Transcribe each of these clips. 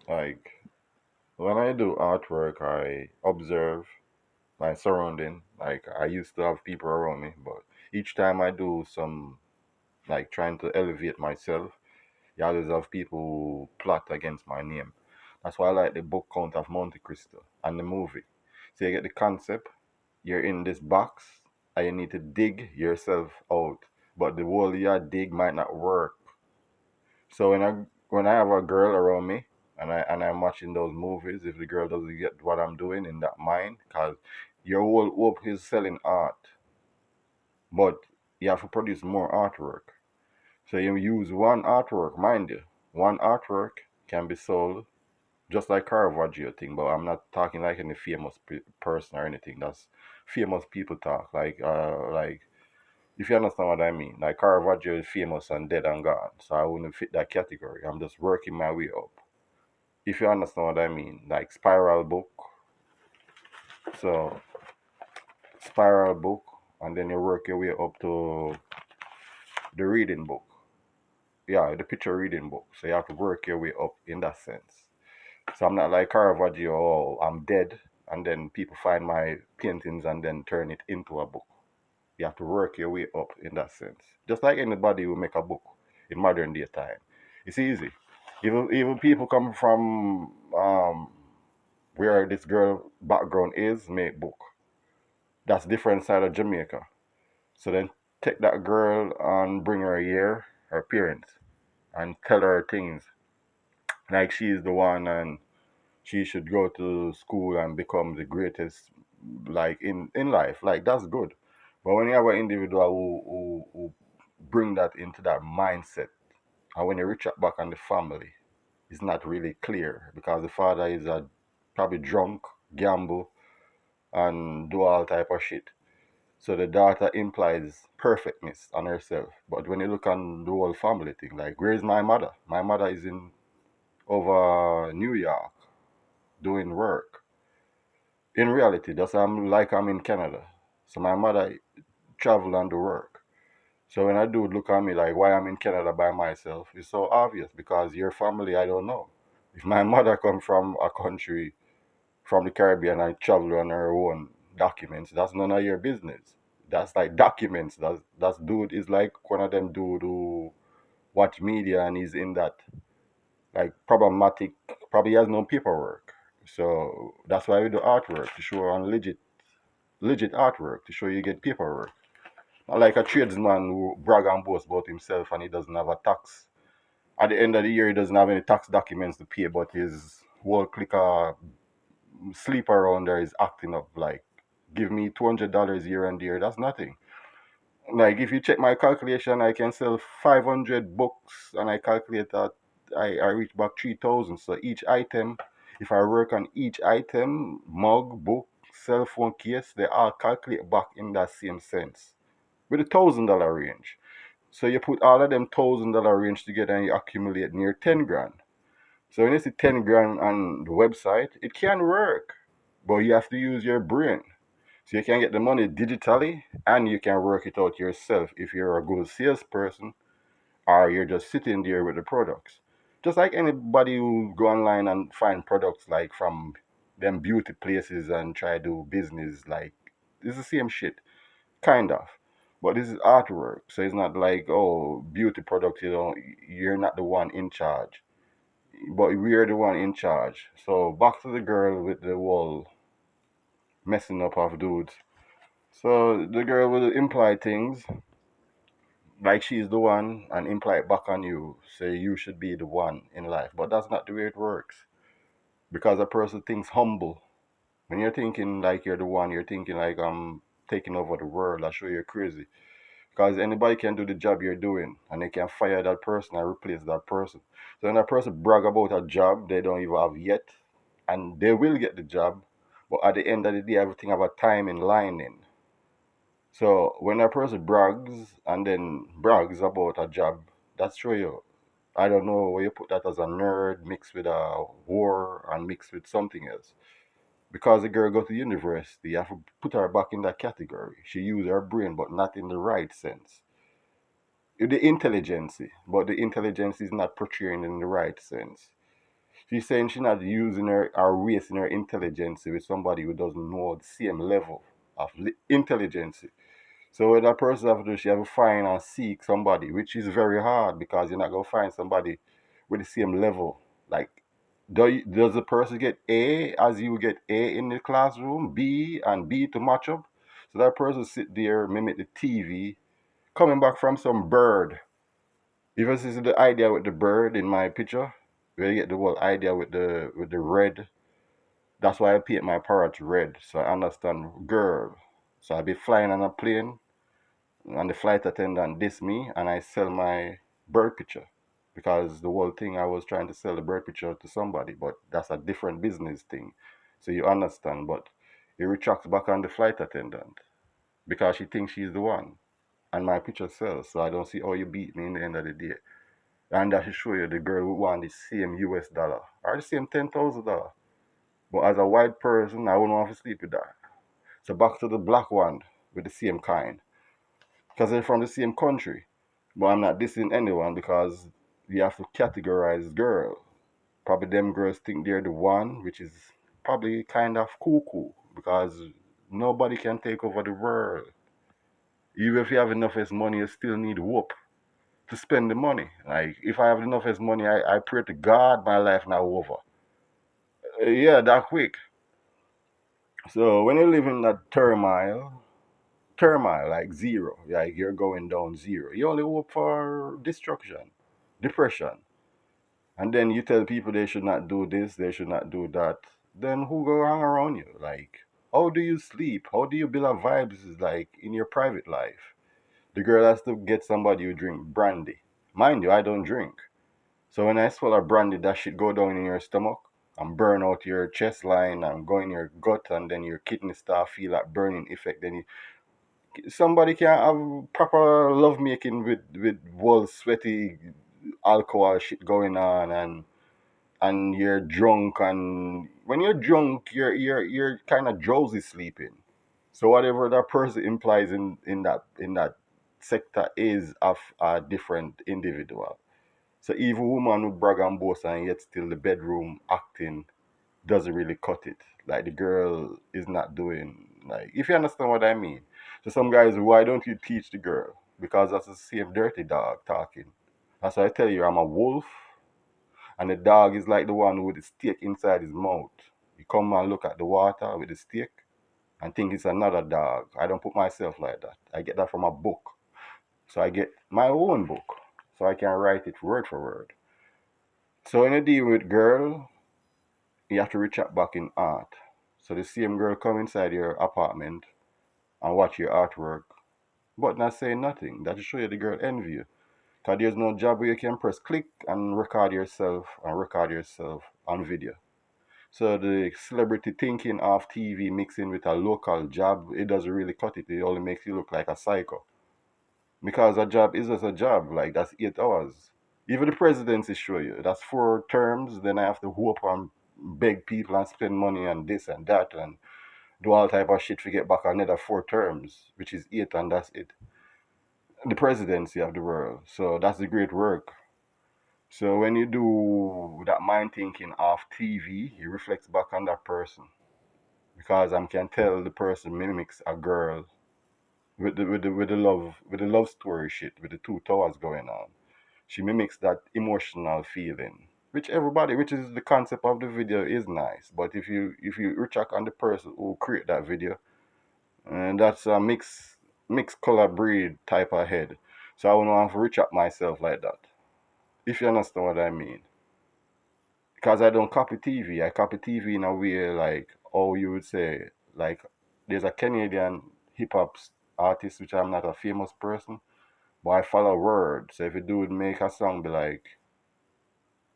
Like when I do artwork, I observe my surrounding. Like I used to have people around me, but each time I do some like trying to elevate myself, you always have people who plot against my name. That's why I like the book Count of Monte Cristo and the movie. So you get the concept, you're in this box and you need to dig yourself out. But the wall you dig might not work. So when I have a girl around me and I'm watching those movies, if the girl doesn't get what I'm doing in that mind, because your whole hope is selling art, but you have to produce more artwork. So you use one artwork, mind you, one artwork can be sold just like Caravaggio thing, but I'm not talking like any famous person or anything. That's famous people talk. Like if you understand what I mean. Like Caravaggio is famous and dead and gone, so I wouldn't fit that category. I'm just working my way up. If you understand what I mean, like spiral book. So spiral book, and then you work your way up to the reading book. Yeah, the picture reading book. So you have to work your way up in that sense. So I'm not like Caravaggio, oh, I'm dead, and then people find my paintings and then turn it into a book. You have to work your way up in that sense. Just like anybody who make a book in modern day time. It's easy. Even people come from where this girl background is make book. That's different side of Jamaica. So then take that girl and bring her here, her parents, and tell her things like she's the one and she should go to school and become the greatest like in life. Like that's good. But when you have an individual who bring that into that mindset, and when you reach out back on the family, it's not really clear because the father is a probably drunk, gamble, and do all type of shit. So the daughter implies perfectness on herself. But when you look on the whole family thing, like where is my mother? My mother is in over New York doing work. In reality, that's I'm in Canada. So my mother travel and do work. So when I do look at me like why I'm in Canada by myself, it's so obvious because your family I don't know. If my mother come from a country from the Caribbean and travel on her own documents, that's none of your business. That's like documents. That's dude is like one of them dude who watch media and he's in that like problematic probably has no paperwork. So that's why we do artwork to show on legit artwork to show you get paperwork. Not like a tradesman who brag and boast about himself and he doesn't have a tax. At the end of the year, he doesn't have any tax documents to pay, but his whole clicker sleep around there is acting up like, give me $200 here and there. That's nothing. Like, if you check my calculation, I can sell 500 books and I calculate that I reach back 3,000. So each item, if I work on each item, mug, book, cell phone case, they all calculate back in that same sense with $1,000 range. So you put all of them $1,000 range together and you accumulate near 10 grand. So when you see 10 grand on the website, it can work, but you have to use your brain. So you can get the money digitally and you can work it out yourself if you're a good salesperson or you're just sitting there with the products. Just like anybody who go online and find products like from them beauty places and try to do business, like it's the same shit. Kind of. But this is artwork. So it's not like, oh, beauty product, you're not the one in charge. But we're the one in charge. So back to the girl with the wall messing up of dudes. So the girl will imply things like she's the one and imply it back on you. Say you should be the one in life. But that's not the way it works. Because a person thinks humble. When you're thinking like you're the one, you're thinking like I'm taking over the world. I show you're crazy. Because anybody can do the job you're doing and they can fire that person and replace that person. So when that person brag about a job they don't even have yet, and they will get the job, but at the end of the day, everything have a time in lining. So when a person brags and then brags about a job, that's true. You. I don't know where you put that as a nerd mixed with a war and mixed with something else. Because the girl go to university, you have to put her back in that category. She use her brain, but not in the right sense. The intelligence, but the intelligence is not portraying in the right sense. She's saying she's not using her or wasting her intelligence with somebody who doesn't know the same level of intelligence. So what that person have to do, she have to find and seek somebody, which is very hard because you're not gonna find somebody with the same level. Like, does the person get A as you get A in the classroom, B and B to match up? So that person sit there, mimic the TV, coming back from some bird. If you see the idea with the bird in my picture, where you get the whole idea with the red. That's why I paint my parrot red, so I understand girl. So I be flying on a plane, and the flight attendant diss me, and I sell my bird picture because the whole thing I was trying to sell the bird picture to somebody, but that's a different business thing. So you understand, but he retracts back on the flight attendant because she thinks she's the one, and my picture sells. So I don't see how you beat me in the end of the day. And that should show you the girl who want the same US dollar or the same $10,000. But as a white person, I wouldn't want to sleep with that. So back to the black one with the same kind. Because they're from the same country. But I'm not dissing anyone because you have to categorize girl. Probably them girls think they're the one, which is probably kind of cuckoo because nobody can take over the world. Even if you have enough as money, you still need hope to spend the money. Like if I have enough as money, I pray to God my life now over. Yeah, that quick. So when you live in that turmoil, like zero, like you're going down zero. You only hope for destruction, depression. And then you tell people they should not do this, they should not do that. Then who go hang around you? Like, how do you sleep? How do you build up vibes like in your private life? The girl has to get somebody who drink brandy. Mind you, I don't drink. So when I swallow brandy, that shit go down in your stomach and burn out your chest line and go in your gut and then your kidney start feel that burning effect. Then somebody can have proper love making with whole sweaty alcohol shit going on and you're drunk and when you're drunk you're kind of drowsy sleeping. So whatever that person implies in that sector is of a different individual. So even woman would brag and boast and yet still the bedroom acting doesn't really cut it. Like the girl is not doing like if you understand what I mean. So some guys, why don't you teach the girl? Because that's the same dirty dog talking. That's why I tell you I'm a wolf and the dog is like the one with the steak inside his mouth. You come and look at the water with the steak and think it's another dog. I don't put myself like that. I get that from a book. So I get my own book. So I can write it word for word. So when you deal with girl, you have to reach out back in art. So the same girl come inside your apartment and watch your artwork, but not say nothing. That show you the girl envy you. Cause there's no job where you can press click and record yourself on video. So the celebrity thinking of TV mixing with a local job, it doesn't really cut it. It only makes you look like a psycho. Because a job is just a job, like that's 8 hours. Even the presidency show you that's 4 terms. Then I have to hope and beg people and spend money and this and that and do all type of shit to get back another 4 terms, which is 8, and that's it. The presidency of the world. So that's the great work. So when you do that mind thinking off TV, it reflects back on that person because I can tell the person mimics a girl with the love story shit with the two towers going on. She mimics that emotional feeling, which is the concept of the video is nice. But if you recheck on the person who create that video, and that's a mixed color breed type of head. So I wouldn't want to reach up myself like that. If you understand what I mean. Because I don't copy TV. I copy TV in a way like, oh, you would say, like, there's a Canadian hip hop artist, which I'm not a famous person, but I follow word. So if a dude make a song be like,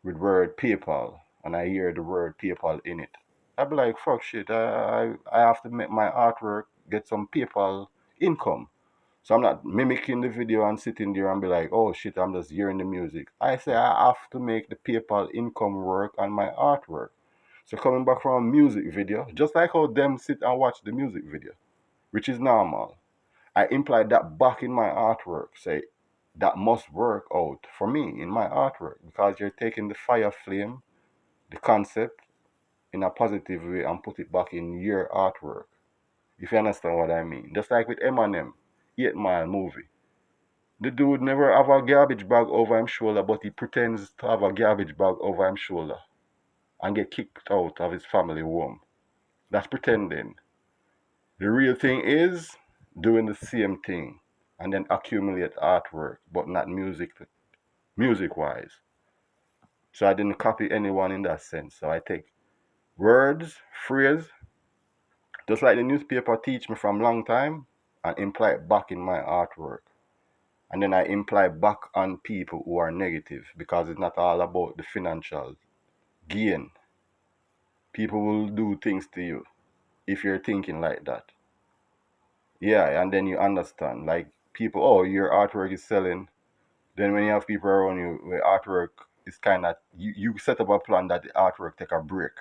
with word PayPal, and I hear the word PayPal in it, I'd be like, fuck shit, I have to make my artwork get some PayPal income. So I'm not mimicking the video and sitting there and be like, oh shit, I'm just hearing the music. I say I have to make the PayPal income work on my artwork. So coming back from a music video, just like how them sit and watch the music video, which is normal, I imply that back in my artwork. Say that must work out for me in my artwork because you're taking the fire flame the concept in a positive way and put it back in your artwork. If you understand what I mean. Just like with Eminem, 8 Mile movie. The dude never have a garbage bag over his shoulder, but he pretends to have a garbage bag over his shoulder and get kicked out of his family home. That's pretending. The real thing is doing the same thing and then accumulate artwork, but not music wise. So I didn't copy anyone in that sense. So I take words, phrase, just like the newspaper teach me from long time, and imply it back in my artwork. And then I imply back on people who are negative because it's not all about the financial gain. People will do things to you if you're thinking like that. Yeah, and then you understand. Like people, oh, your artwork is selling. Then when you have people around you where artwork is kind of, you set up a plan that the artwork take a break.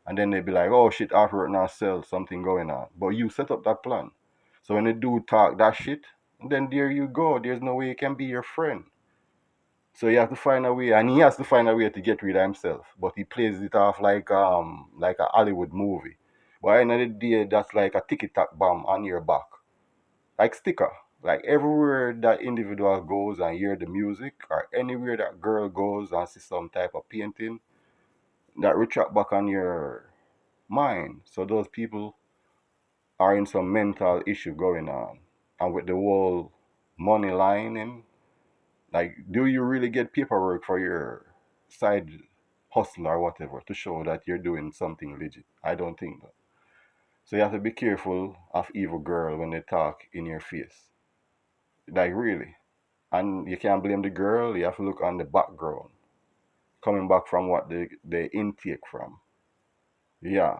And then they be like, oh shit, artwork now sell, something going on. But you set up that plan. So when they do talk that shit, then there you go. There's no way you can be your friend. So you have to find a way, and he has to find a way to get rid of himself. But he plays it off like a Hollywood movie. But at the end of the day, that's like a ticky tack bomb on your back, like sticker. Like everywhere that individual goes and hear the music, or anywhere that girl goes and see some type of painting, that retract back on your mind. So those people are in some mental issue going on, and with the whole money lining. Like, do you really get paperwork for your side hustle or whatever to show that you're doing something legit? I don't think that. So you have to be careful of evil girl when they talk in your face. Like really. And you can't blame the girl, you have to look on the background. Coming back from what they intake from. Yeah.